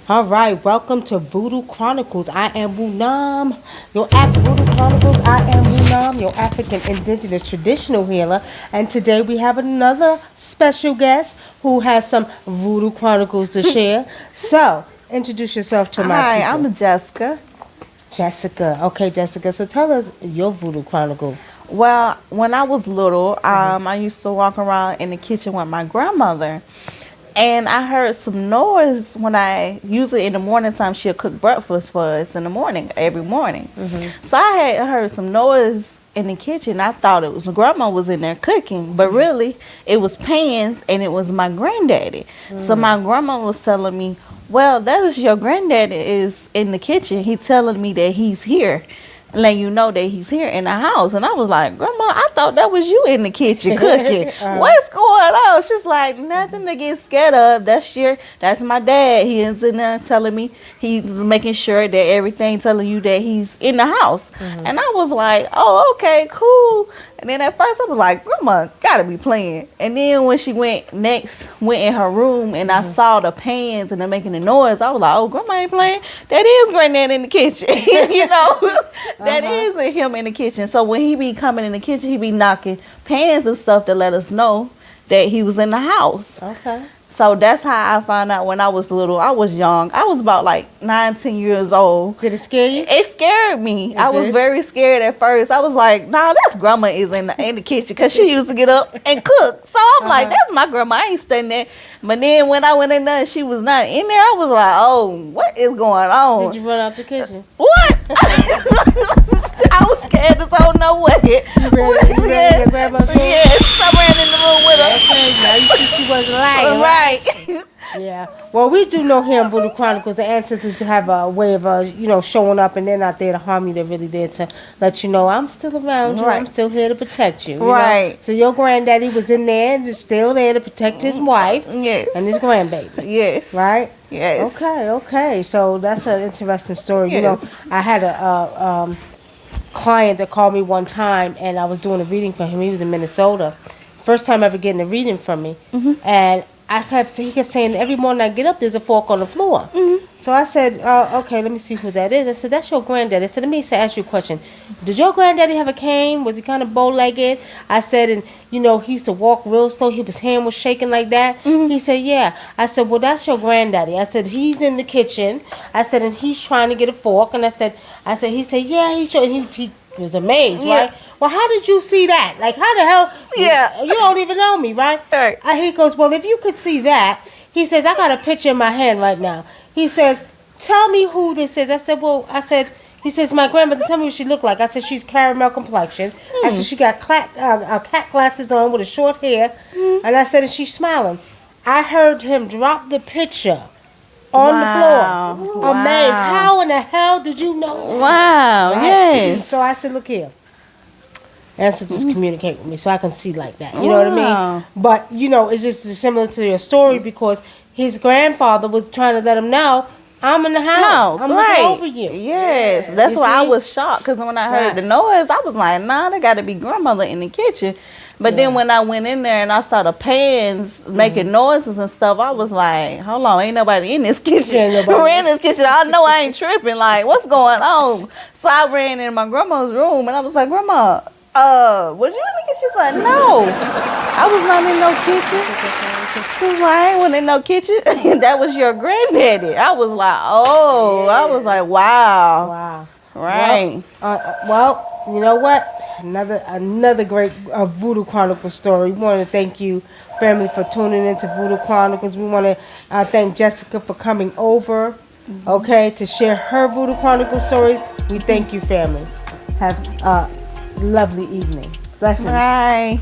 All right, welcome to Voodoo Chronicles. I am Bunam, your Voodoo Chronicles. I am Bunam, your African Indigenous traditional healer, and today we have another special guest who has some Voodoo Chronicles to share. So, introduce yourself to my Hi, people. I'm Jessica. Jessica. Okay, Jessica. So tell us your Voodoo Chronicle. Well, when I was little, I used to walk around in the kitchen with my grandmother, and I heard some noise when I usually in the morning time she'll cook breakfast for us in the morning every morning. So I had heard some noise in the kitchen. I thought it was grandma was in there cooking, but really it was pans and it was my granddaddy. So my grandma was telling me, "Well, that is your granddaddy is in the kitchen. He's telling me that he's here." Letting you know that he's here in the house. And I was like, Grandma, I thought that was you in the kitchen cooking. What's going on? She's like, nothing to get scared of. That's my dad. He is in there telling me, he's making sure that everything telling you that he's in the house. And I was like, oh, okay, cool. And then at first I was like, Grandma gotta be playing. And then when she went in her room and I saw the pans and they're making the noise, I was like, oh, Grandma ain't playing. That is Granddad in the kitchen. You know, that is him in the kitchen. So when he be coming in the kitchen, he be knocking pans and stuff to let us know that he was in the house. Okay. So that's how I found out when I was little. I was young. I was about like 9, 10 years old. Did it scare you? It scared me. I was did? very scared at first. I was like, nah, that's grandma is in the kitchen because she used to get up and cook. So I'm like, that's my grandma. I ain't studying that. But then when I went in there and she was not in there, I was like, oh, what is going on? Did you run out the kitchen? What? I was scared as I don't know what. You ran in your grandma's room? Yes, I ran in the room with her. Okay, now you see she wasn't lying, Right. Yeah. Well, we do know here in Voodoo Chronicles, the ancestors have a way of, showing up, and they're not there to harm you. They're really there to let you know, I'm still around you. Right. I'm still here to protect you. Right. Know? So your granddaddy was in there, and still there to protect his wife Yes. and his grandbaby. Yes. Right? Yes. Okay. So that's an interesting story. Yes. You know, I had a client that called me one time, and I was doing a reading for him. He was in Minnesota. First time ever getting a reading from me. And he kept saying, every morning I get up, there's a fork on the floor. So I said, okay, let me see who that is. I said, that's your granddaddy. I said, let me ask you a question. Did your granddaddy have a cane? Was he kind of bow-legged? I said, and, he used to walk real slow. His hand was shaking like that. He said, yeah. I said, well, that's your granddaddy. I said, he's in the kitchen. I said, and he's trying to get a fork. And he said, yeah, he was amazed, Yeah. right? Well, how did you see that? Like, how the hell? Yeah. You don't even know me, right? Right. He goes, well, if you could see that, he says, I got a picture in my hand right now. He says, tell me who this is. He says, my grandmother, tell me what she looked like. I said, she's caramel complexion. I said, she got cat glasses on with a short hair. And I said, and she's smiling. I heard him drop the picture on the floor. Wow. Amazed. How in the hell did you know that? Wow. Right? Yes. So I said, look here. Ancestors communicate with me so I can see like that. You know what I Wow. mean? But, it's just similar to your story because his grandfather was trying to let him know, I'm in the house. I'm looking over you. Yes. That's You why I see? was shocked because when I heard Right. the noise, I was like, nah, there got to be grandmother in the kitchen. But then when I went in there and I saw the pans making noises and stuff, I was like, hold on, ain't nobody in this kitchen. Ain't nobody. We're in this kitchen. I know I ain't tripping. Like, what's going on? So I ran in my grandma's room and I was like, Grandma, was you in the kitchen? She's like, no, I was not in no kitchen. She was like, I ain't went in no kitchen. That was your granddaddy. I was like, oh, I was like, wow. Wow. Right. Well, you know what? Another great Voodoo Chronicles story. We want to thank you, family, for tuning into Voodoo Chronicles. We want to thank Jessica for coming over, okay, to share her Voodoo Chronicles stories. We thank you, family. Have a lovely evening. Blessings. Bye.